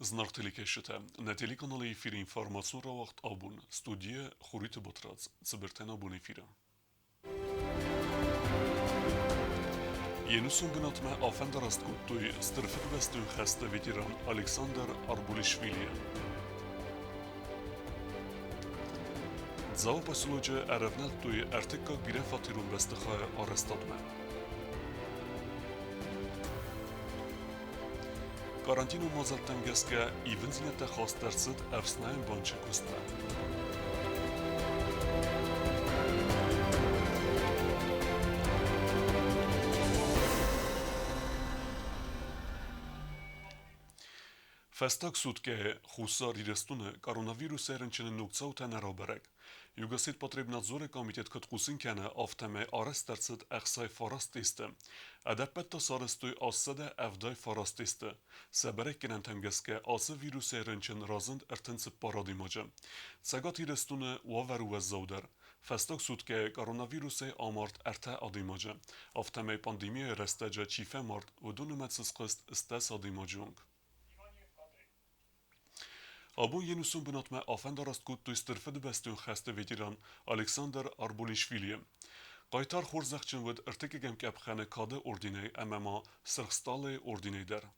Znartëlikeshite, në telekanali i firi informacion rëwacht abun, studie Khuritë Botrac, cëbërten abun i fire. Yenus'un bünatma afenda rast kuttuj stërfet bestun xeste veteran Aleksandar Arbulishvili. Zao pasulogje erevnet tuj ertekka biren fatirun bestekhaje arrestatme. Karantinu mazaltem geske i vëndzine khas tërcët efsnajn banqë kustre. Festak sutke Husar i restune koronaviruseren që në nuk cau të në roberek. Jugasit potreb nadzore komitet këtë kusin kene afte me arestërcët e kësaj farastiste. Edhe për të sarëstuj asë dhe evdoj farastiste. Se berek kenen të ngeske asë viruseren që në razënd ertën cë paradimogje. Cegat i restune u averu e zauder. Festak sutke koronaviruse amart erte adimogje. Afte me pandemie restegje qife mart u dunu me cëskëst stes adimogjung. Abun Yenus'un bünatma afenda rastkut të istërfed bestun xeste veteran Aleksandar Arbulishvili. Kajtar xorzakçın vëd ërteke gemkepxene kade ordinej MMA sërgstale ordinejder.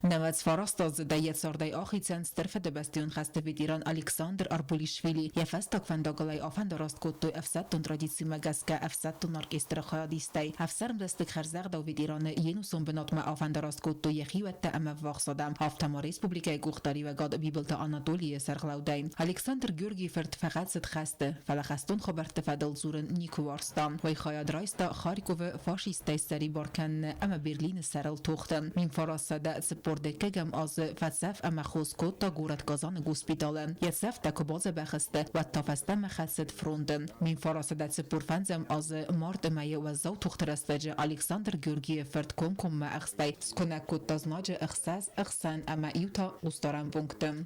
Նվաց ֆարաստոզը դա եծորդայ ախիցեն ստերֆեդը բեստյուն խաստը վիդիրան Ալեքսանդր Արբուլիշվիլի եւ հստակ վանդոգլայ աֆանդորոստ կոտու F7 տրադիցի մագասկա F7 նարկեստր խադիստայ հավսարմ դստիկ խարզաղ դա վիդիրանը Ենուսուն բնոտմա աֆանդորոստ կոտու եխիվետը ամվախսոդամ Ավտամա Ռեսպուբլիկայ գուխտարի վագադ բիբլտա Անատոլիա Սարղլաուդայն Ալեքսանդր Գյուրգի ֆերտ ֆեղացդ խաստը ֆալախաստուն խոբերտը ֆադալ զուրն Նիկուվարստան վայ խայադրայստա Խարիկովը ֆաշիստայ սերի բորքան ամա Բերլինը սարալ թուխտը մին ֆարասադա Degem az Fatsef ama Khoskot Gurat Kazan Hospitalen. Yetsef Takoboze Becheste wat Tafestem Khasset Fronten. Min Farasadat Purfanzem az Mart Maye و Zau Tuchterestege Alexander Georgiev Fertkom ma Akhstay. Skonakot Taznaje Akhsas Akhsan ama Yuta Ustaran Punktem.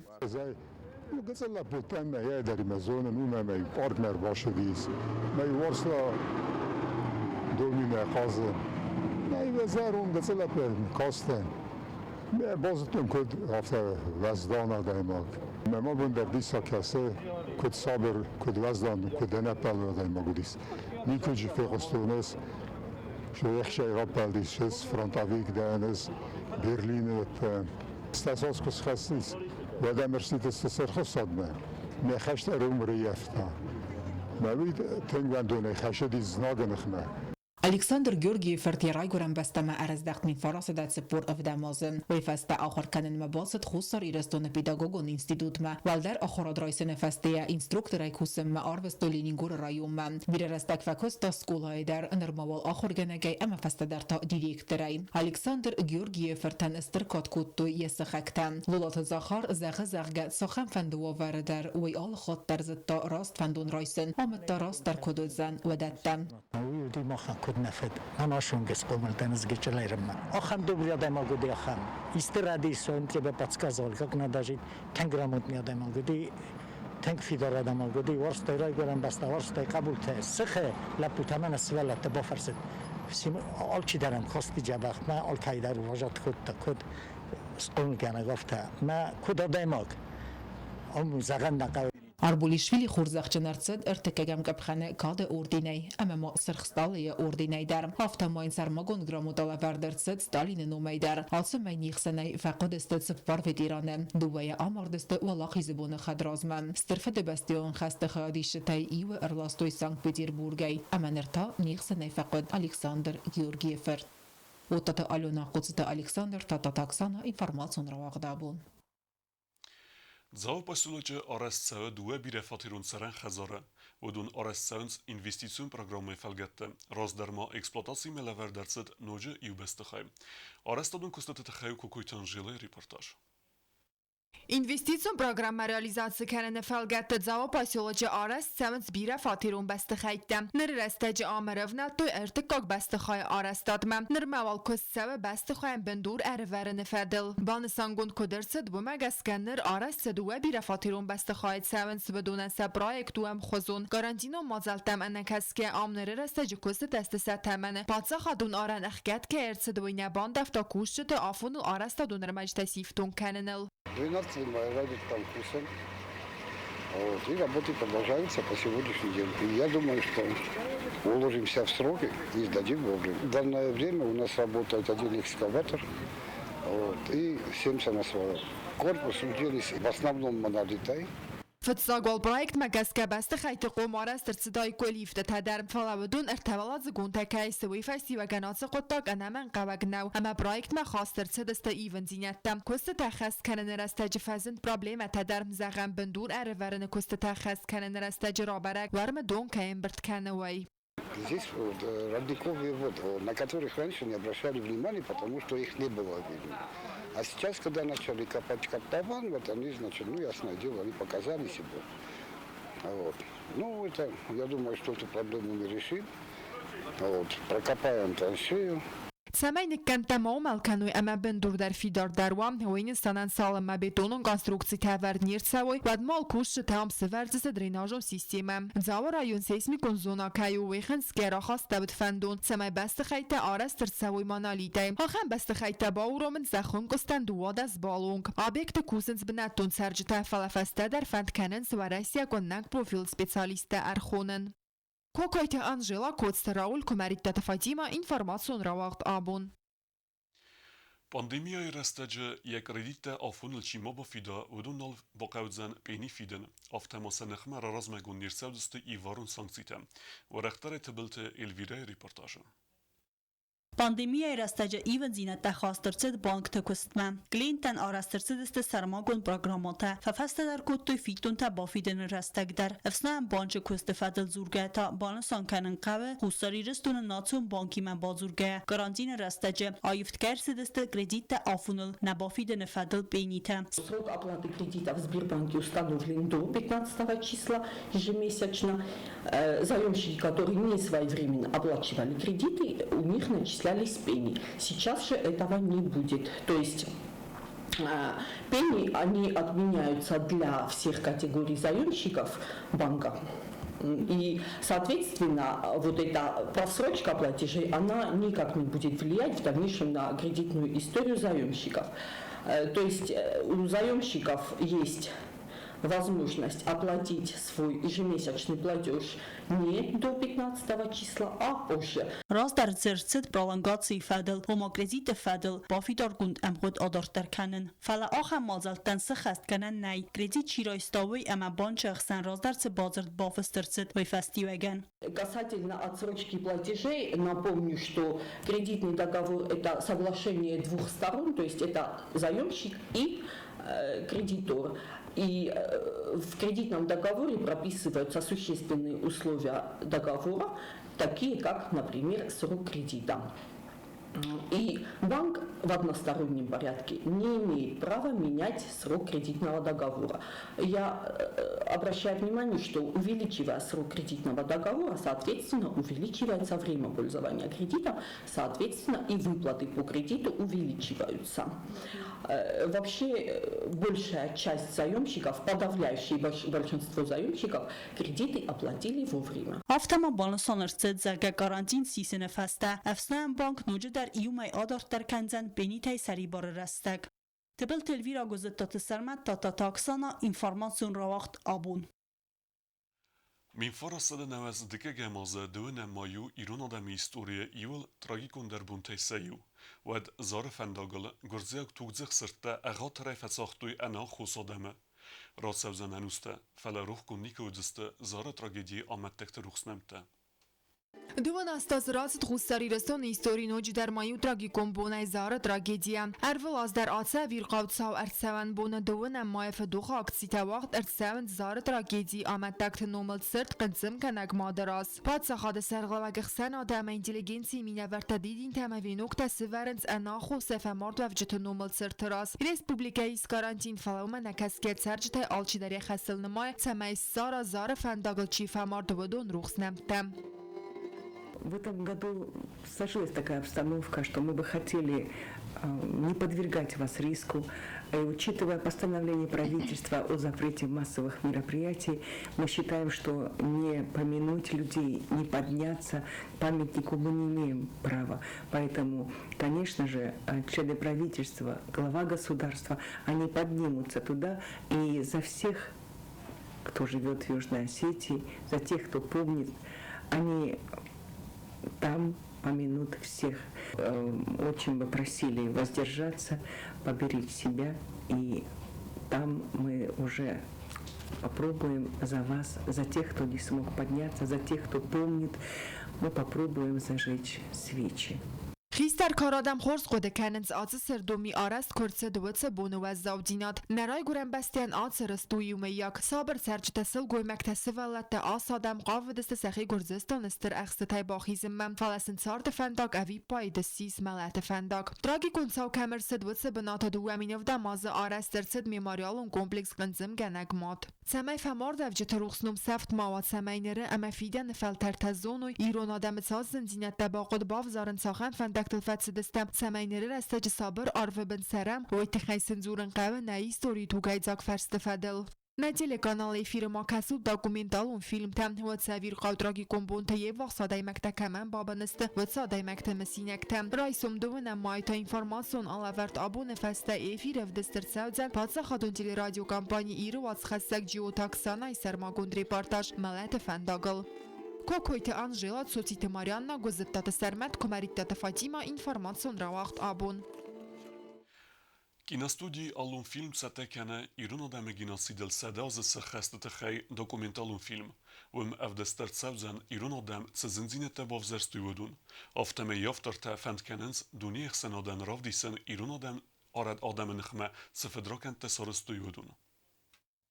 Gëzëlla putem me jederi me zonën ume me i partner bashkëdis, me i warsla domin e kazën, me i vezerun gëzëlla për kasten. Me bazıtım kod hafta vezdana daymak. Me ma bunda disa kase kod sabır kod vezdan kod denepel daymak udis. Nikuji fekostones şu ekşey rappeldis şes Frontavik deniz Berlin'et stasas kus khastis ve demirsit serxosad me. Me khashter umri yefta. Me vid tengvandone khashedi znagenkhme. Alexander Georgiev Fertieraj Goran Bestama Arezdacht min Farasadat Sepur Avdamazın. Vefesta ahar kanen mabasit Khusar Irestone Pedagogon Institutma. Valder aharadrajsene festea instruktoraj kusem ma Arvestolinin Gor rajumma. Virerestek fekosta skolaj der nërmaval ahar genegej ama festeder ta direktoraj. Alexander Georgiev Ferten esterkat kuttu jesëkhekten. Lulat Zakhar zaghe sokhem fendua vereder uj al khot terzitta rast fendun rajsen amet ta rast der kododzen vedettem. نفد أنا شون قس قوم التنس قتشليرم أخم دوبري دايما قدي أخم استرادي سون تبى بتسكازول كنا داجي تنجراموت ميا دايما قدي تنك في دار دايما قدي ورستي راي قرن بس ورستي قبول تسخه لبوتامن السوالة تبافرسد سيم أول دارم خاصتي جابخ ما أول كايدار وجات كود سقون كان قفتا ما كود دايماك زغن نقاو Arbulishvili Xurzaqçınartsad ertekegam kapxane kade ordinay ama sırxstaliye ordinay dar haftamoyn sarmagon gramotala verdertsad Stalin numaydar alsı maynixsanay faqadestat sfar veterane duvaya amardeste wala xizbona khadrazman stirfede bastion xaste khadishtay iw erlastoy Sankt Peterburgay amanerta nixsanay faqad Alexander Georgiev Otata Alona Qutsata Alexander Tatataksana informacion rawaqdabun Zao pasulogje arrestsäö duhe bire fatirun seren khazare, udun arrestsäöns investicion programme felgette, razderma eksploatasi me lever dercet noje iu bestekhay. Arrestadun kustatet khayu kukujtan jile reportaj. Investitsiyon proqramı realizasiya kərənə fəlgətdə cavab posyoloca aras səmət birə fatirun bəstə xəyddə. Nır rəstəcə amərəvnə toy ərtiqaq bəstə xay arastadmə. Nır məval kössəvə bəstə xayan bindur ərvərinə fədil. Banısangun ködərsid bu məgəskənlər aras səduə birə fatirun bəstə xayd səvən səbədunən sə proyektu əm xozun. Garantino mazaltəm ənə kəskə amnırı rəstəcə köstə təstə sətəmənə. Patsa xadun aran əxgət kə ərtsədvə nəban dəfta kuşçı tə afunul arastadun rəməcdə siftun kənənil. 12 мая радит там курсом. Вот. И работы продолжаются по сегодняшний день. И я думаю, что уложимся в сроки и сдадим вовремя. В данное время у нас работает один экскаватор вот, и 7 самосвалов. Корпус уделись в основном монолитой. فتساقوال برايكت مكاسكا بست خيط قومارس ترصداي كوليفت تدرم فلا بدون ارتبالات زگون تكاي سوي فاستي وگنات قطاق انا من قوگنو اما برايكت ما خاص ترصد است ايفن زينتم كست تخص كنن رستج فزن پرابلم تدرم زغم بندور ارورن كست تخص كنن رستج رابرك ورم دون كاين برت كانوي. Здесь вот, родниковые воды, на которых раньше не обращали внимания, потому что их не было видно. А сейчас, когда начали копать котлован, вот они, значит, ну, ясное дело, они показали себя. Вот. Ну, это, я думаю, что эту проблему мы решим. Вот. Прокопаем траншею. سمعين كان تمام الكانوي أما بندور در فيدار دروام وين استنان سالم ما بتونن конструкции تاور نيرتسوي ود مال كوش تام سفرز دريناجو سيستيمم زاور رايون سيسمي كونزونا كايو ويخن سكيرا خاص تبت فندون سمع بست خيط آرس ترسوي ماناليتاي هخم بست خيط باورو من زخون قستن دواد از بالونگ آبيكت كوزنز بناتون سرجتا فلافسته در فند كننس و رسيا كوننك بروفيل سبيциалисте أرخونن Кокайте Анжела Коцте Рауль Комаритта Фатима информацион равагт абун. Pandemia restece یک ردیت آفون الچیما با فیدا ودون نال با قوزن بینی فیدن آفتماس نخمه را رزمه گون نیرسودست ایوارون سانکسیتم و رختر تبلت الویره ریپورتاژه. Pandemiya rastacı İvenzine təxastırçıd bank töküstmə. Klienten arastırçıdistə sərmagun programata fəfəstədər kuttu fitun tə bafidin rastəqdər. Əfsnən bancı küstü fədil zurgə ta banı sankanın qavı xusari rıstunun natsun banki mən bazurgə. Garantin rastacı ayıftkərsidistə kredit tə afunul nəbafidin fədil beynitə. Срок оплаты кредита в Сбербанке установлен до 15 числа ежемесячно. Заемщики, которые не своевременно оплачивали кредиты, у них начислялись пени. Сейчас же этого не будет. То есть пени, они отменяются для всех категорий заемщиков банка. И, соответственно, вот эта просрочка платежей, она никак не будет влиять в дальнейшем на кредитную историю заемщиков. То есть у заемщиков есть возможность оплатить свой ежемесячный платеж не до 15 числа, а позже. Раздar zertzit prolongacji fədil, homokredite fədil, bafidar gund əmqud adartar kənin. Fələ axəm mazaltdan sıxəst kənən nəy, kredit çiraystavı əmə bançı əxsən razdarцы bazırt bafыстırцit və fəstivəgən. Касательно отсрочки платежей, напомню, что кредитный договор – это соглашение двух сторон, то есть это заемщик и кредитор. И в кредитном договоре прописываются существенные условия договора, такие как, например, срок кредита. И банк в одностороннем порядке не имеет права менять срок кредитного договора. Я обращаю внимание, что увеличивая срок кредитного договора, соответственно, увеличивается время пользования кредитом, соответственно, и выплаты по кредиту увеличиваются. Вообще, большая часть заемщиков, подавляющее большинство заемщиков, кредиты оплатили вовремя. Avtomobilni sonirsid zərgə garantin sisini fəstə, əfsnən bank nucu در ایومای آدارتر کنزن بینی تای سری بار رستگ. تبل تلویرا گذت تا تسرمت تا تاکسانا اینفارماسیون را وقت آبون. Min farasada nevez dike gemaze döne mayu İran adamı istoriye ivel tragikon der bunte seyu. Ved zar fendagal gurziyak tugzık sırtta ağa tarafet saxtuy ana xus adamı. Ratsevzen enuste, fele ruh kun niko diste zara tragediyi amettekte ruxsnemte. Duvan astaz rast xustari restun istorii noci der mayu tragicum bunai zara tragedia. Ervel az der atsa vir qavtsav ertsevan buna duvan amma efeduqa aktsita waqt ertsevan zara tragedi amad takt nomel sırt qınzım kanak madaras. Patsa xadı serglavag xsen adam inteligensi mina vertadidin tamavi noktası verens anaxu sefemard vevcet nomel sırt ras. Respublika is karantin falawma nakasket sercte alçidari xasil namay tsamay zara fendagl chi femard vodun ruxs nemtem. В этом году сложилась такая обстановка, что мы бы хотели не подвергать вас риску. И учитывая постановление правительства о запрете массовых мероприятий, мы считаем, что не помянуть людей, не подняться к памятнику мы не имеем права. Поэтому, конечно же, члены правительства, глава государства, они поднимутся туда и за всех, кто живет в Южной Осетии, за тех, кто помнит, они там помянут всех. Очень бы просили воздержаться, поберечь себя, и там мы уже попробуем за вас, за тех, кто не смог подняться, за тех, кто помнит, мы попробуем зажечь свечи. خیستر کارادم خورس قده کننز آتس سردومی آرست کرسه دوتس بونو و زاودینات نرای گورم بستین آتس رستوی یک صابر سرچ تسل گوی مکتسه ولت آسادم قاو دست سخی گرزستان استر اخستای باخیزم من فلسن سارت فنداک اوی پای دستیس ملت فنداک دراگی کنساو کمر سدوتس بنات دو امینو دماز آرست درسد میماریالون کمپلکس قنزم گنگ ماد سمای فمارد افجت روخسنوم سفت مواد سمای نره اما فیدن فلتر تزونو ایرون آدم ساز زنزینت دباقود باف زارن ساخن فنداک تلفت دستم سماینری رستج صابر آرو بن سرم و اتخای سنزورن قوه نایی ستوری تو گایزاک فرست فدل. نتیل کانال افیر ما کسود داکومنتال اون فیلم تم و تصویر قاوتراگی کمبون تا یه وقت سادای مکتا کمن بابا نست و سادای مکتا مسینک تم رایسوم دوونم مای تا اینفرماسیون آلاورد آبو نفسته افیر اف دستر سودزن پادسا خاتون تیلی رادیو کمپانی ایرو واز خستک جیو تاکسانای سرماگوند ریپارتاج ملت فنداگل. کوکویت آنژیلا سوتیت ماریانا گزتات سرمت کمریتات فاطیما اینفرماسیون را وقت آبون. Киностудии Алун фильм сатекяне ирун одаме геноцидел садазы сахастата хай документалун фильм. Вим эвдестерцевзен ирун одам цезинзинете бовзерстуйвудун. Автаме яфтарта фендкененс дуниех сеноден равдисен ирун одам арад одаме нхме цефедракен тесарстуйвудун.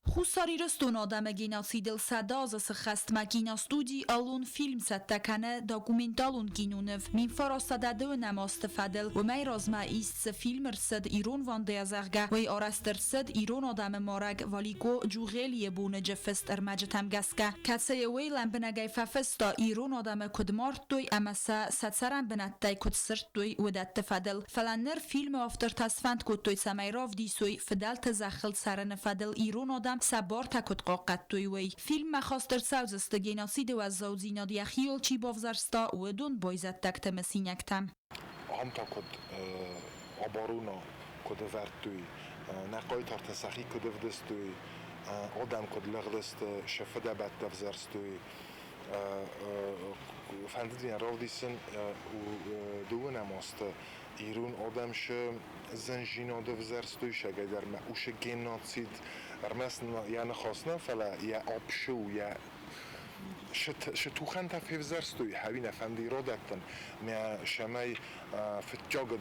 Хусари ростун одаме геноцидел садазы сахастма киностудии Алун фильм сатекяне документалун кинунев. Мин фарастададо намастфадел و می رازما ایست فیلم رسد ایرون وان دیازرگه و آرست رسد ایرون آدم مارگ والیگو جوغیلی بونه جفست ارمجتم گسکه کسی وی لنبنگی ففستا ایرون آدم کدمارت دوی امسا ستسرم بنتای کد سرت دوی و دت فدل فلنر فیلم افتر تصفند کد دوی سمی راف دیسوی فدل تزخل سرن فدل ایرون آدم سبار تکد قاقت دوی وی فیلم مخاستر سوزست گیناسید و از زوزینا دیخیل چی بافزرستا و دون بایزت تکت مسینکتم هم تا کد آبارونا کد ورتوی نقای ترتسخی کد ودستوی آدم کد لغدست شفده بد دفزرستوی فنددین راو دیسن و دو نماست ایرون آدمش زنجینا دفزرستوی شگه در معوش گناتسید رمسن یعنی خواستن فلا یا آبشو یا شتوخن تفهزرستوی هاوین افندی را دکتن می شمای فتجاگ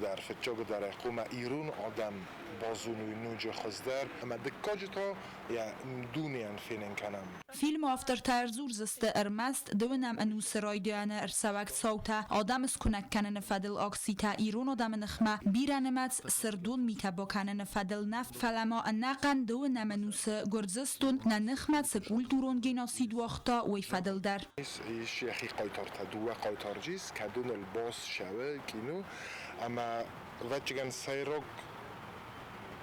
در قوم ایرون آدم بازونوی نوج خزدر اما دکاجتا یا دونیان فینن کنم فیلم افتر ترزور زست ارمست دونم انو سرای دیانه ارسوکت صوتا آدم اسکنک کنن فدل آکسیتا ایرون آدم نخمه بیرنمت سردون میتا با کنن فدل نفت فلما انقن دونم انوس گرزستون ننخمت سکولتورون گیناسید وقتا وی فدل در ایش یخی قایتار تدوه قایتار جیز که دون الباس شوه کینو اما وچگن سیراک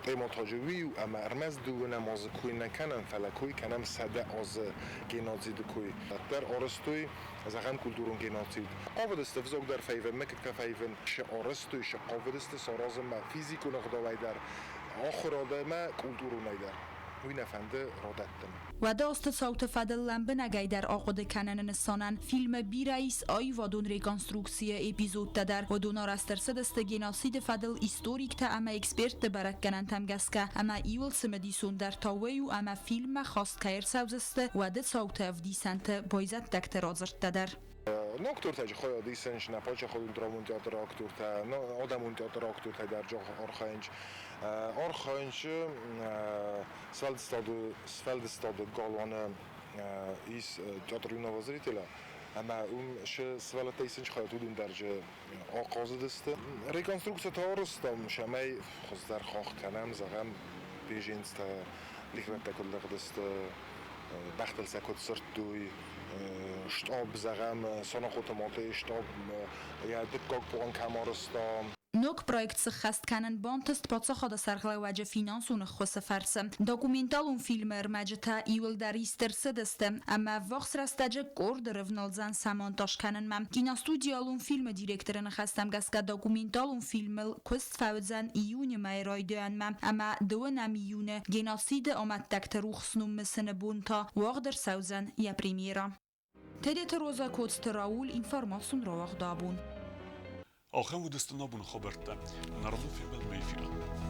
قیمتاجوی و اما ارمز دو نماز کوی نکنن فلکوی کنم صده آز گینازید کوی در آرستوی از اغن کلتورون گینازید قاودست فزاق در فیون مکت که فیون شه آرستوی شه قاودست سارازم ما فیزیکو نقداوی در آخر آده ما کلتورون ایدر وی نفنده رادتتم و داست صوت فدل لنبه نگی در آقود کنن نسانن فیلم بی رئیس آی و دون ریکانستروکسی اپیزود در و دون آرسترسد است گیناسید فدل ایستوریک تا اما اکسپرت برک کنن تمگسکه اما ایول سمدیسون در تاوی و اما فیلم خواست کهر سوزسته و ده صوت افدیسنت بایزت دکتر آزرد در نکتور تاج خواهد ایستش نپاچه خودم درامون تئاتر آکتور تا نه آدمون تئاتر آکتور تا در جا آرخاینج سفلد گالوانه ایس تئاتر نوازری تلا اما اون سوالات ایستش خواهد بودیم در جا آغاز دسته ریکنسترکسیون تئاترستم شمای خود در خاک کنم زغم بیشینست لیکوت کل دسته بختل سکوت سرت دوی شتاب زغم سانخوت ماlte شتاب یا دکاک بوان کمارستم Nok projekt zich gastkennen bantest patsa khada sarglawaje finansun khosse farse dokumentalun filmer majta iul darister sedeste ama vaxs rastaje kord revnalzan samontash kennen mam kina studialun film direktoren khastam gaska dokumentalun filmel kost fauzan iuni mai roidean mam ama doenam iune genocide amat takter ruxsnum mesene bunta wagder sauzan ya premiera Tedet roza kotst Raul informasun rawag dabun آخر ودستنا بون خبرته نرفض في بالميفيا